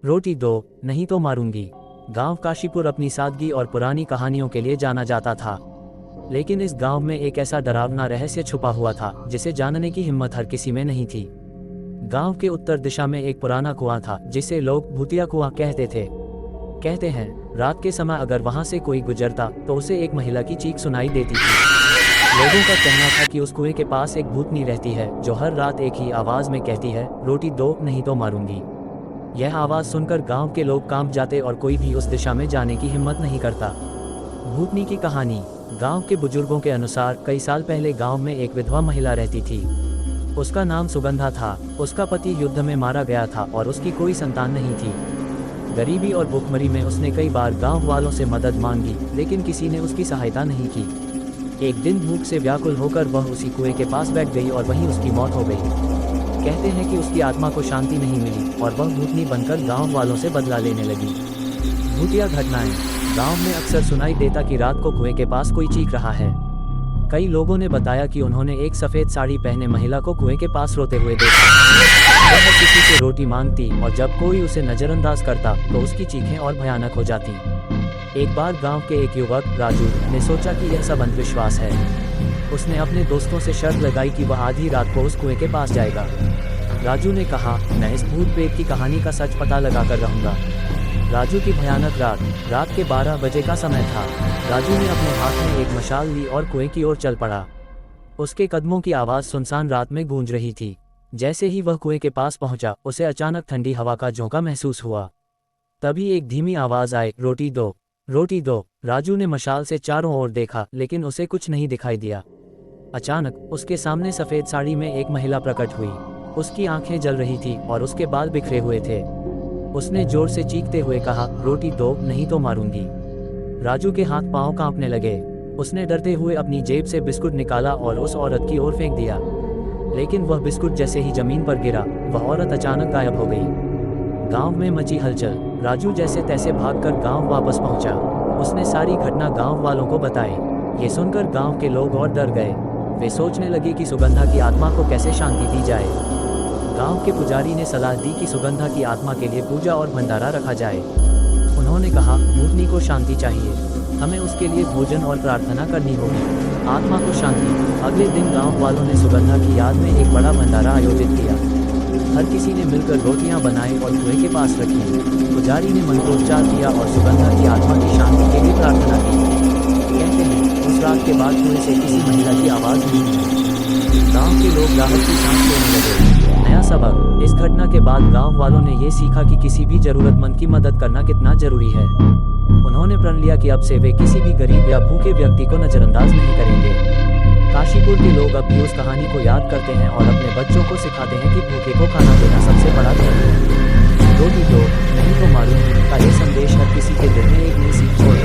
रोटी दो, नहीं तो मारूंगी। गांव काशीपुर अपनी सादगी और पुरानी कहानियों के लिए जाना जाता था, लेकिन इस गांव में एक ऐसा डरावना रहस्य छुपा हुआ था जिसे जानने की हिम्मत हर किसी में नहीं थी। गांव के उत्तर दिशा में एक पुराना कुआं था जिसे लोग भूतिया कुआं कहते थे। कहते हैं रात के समय अगर वहां से कोई गुजरता तो उसे एक महिला की चीख सुनाई देती थी। लोगों का कहना था कि उस कुएं के पास एक भूतनी रहती है जो हर रात एक ही आवाज में कहती है, रोटी दो, नहीं तो मारूंगी। यह आवाज सुनकर गांव के लोग कांप जाते और कोई भी उस दिशा में जाने की हिम्मत नहीं करता। भूतनी की कहानी। गांव के बुजुर्गों के अनुसार कई साल पहले गांव में एक विधवा महिला रहती थी। उसका नाम सुगंधा था। उसका पति युद्ध में मारा गया था और उसकी कोई संतान नहीं थी। गरीबी और भूखमरी में उसने कई बार गांव वालों से मदद मांगी, लेकिन किसी ने उसकी सहायता नहीं की। एक दिन भूख से व्याकुल होकर वह उसी कुएं के पास बैठ गई और वहीं उसकी मौत हो गई। कहते हैं कि उसकी आत्मा को शांति नहीं मिली और वह भूतनी बनकर गांव वालों से बदला लेने लगी। भूतिया घटनाएं। गांव में अक्सर सुनाई देता कि रात को कुएं के पास कोई चीख रहा है। कई लोगों ने बताया कि उन्होंने एक सफेद साड़ी पहने महिला को कुएं के पास रोते हुए देखा। वह किसी से रोटी मांगती और जब कोई उसे नजरअंदाज करता तो उसकी चीखें और भयानक हो जाती। एक बार गांव के एक युवक राजू ने सोचा कि यह सब अंधविश्वास है। उसने अपने दोस्तों से शर्त लगाई कि वह आधी रात को उस कुएं के पास जाएगा। राजू ने कहा, मैं इस भूत प्रेत की कहानी का सच पता लगा कर रहूंगा। राजू की भयानक रात के 12 बजे का समय था। राजू ने अपने हाथ में एक मशाल ली और कुएं की ओर चल पड़ा। उसके कदमों की आवाज़ सुनसान रात में गूंज रही थी। जैसे ही वह कुएं के पास पहुंचा, उसे अचानक ठंडी हवा का झोंका महसूस हुआ। तभी एक धीमी आवाज़ आई, रोटी दो, रोटी दो। राजू ने मशाल से चारों ओर देखा, लेकिन उसे कुछ नहीं दिखाई दिया। अचानक उसके सामने सफ़ेद साड़ी में एक महिला प्रकट हुई। उसकी आंखें जल रही थी और उसके बाल बिखरे हुए थे। उसने जोर से चीखते हुए कहा, रोटी दो, नहीं तो मारूंगी। राजू के हाथ पांव कांपने लगे। उसने डरते हुए अपनी जेब से बिस्कुट निकाला और उस औरत की ओर फेंक दिया, लेकिन वह बिस्कुट जैसे ही जमीन पर गिरा, वह औरत अचानक गायब हो गई। गांव में मची हलचल। राजू जैसे तैसे भागकर गांव वापस पहुंचा। उसने सारी घटना गांव वालों को बताई। ये सुनकर गांव के लोग और डर गए। वे सोचने लगे कि सुगंधा की आत्मा को कैसे शांति दी जाए। गांव के पुजारी ने सलाह दी कि सुगंधा की आत्मा के लिए पूजा और भंडारा रखा जाए। उन्होंने कहा, भूतनी को शांति चाहिए, हमें उसके लिए भोजन और प्रार्थना करनी होगी। आत्मा को शांति। अगले दिन गांव वालों ने सुगंधा की याद में एक बड़ा भंडारा आयोजित किया। हर किसी ने मिलकर रोटियां बनाई और कुएं के पास रखी। पुजारी ने मंत्रोच्चार किया और सुगंधा की आत्मा की शांति के लिए प्रार्थना की। कहते हैं उस रात के बाद कुएं से किसी महिला की आवाज़ नहीं आई। गाँव के लोग राहत की सांस लेने लगे। नया सबक। इस घटना के बाद गांव वालों ने ये सीखा कि किसी भी जरूरतमंद की मदद करना कितना जरूरी है। उन्होंने प्रण लिया कि अब से वे किसी भी गरीब या भूखे व्यक्ति को नजरअंदाज नहीं करेंगे। काशीपुर के लोग अब भी उस कहानी को याद करते हैं और अपने बच्चों को सिखाते हैं कि भूखे को खाना देना सबसे बड़ा धर्म है। रोटी दो, नहीं तो मारूंगी का ये संदेश हर किसी के दिल में एक नई सीख छोड़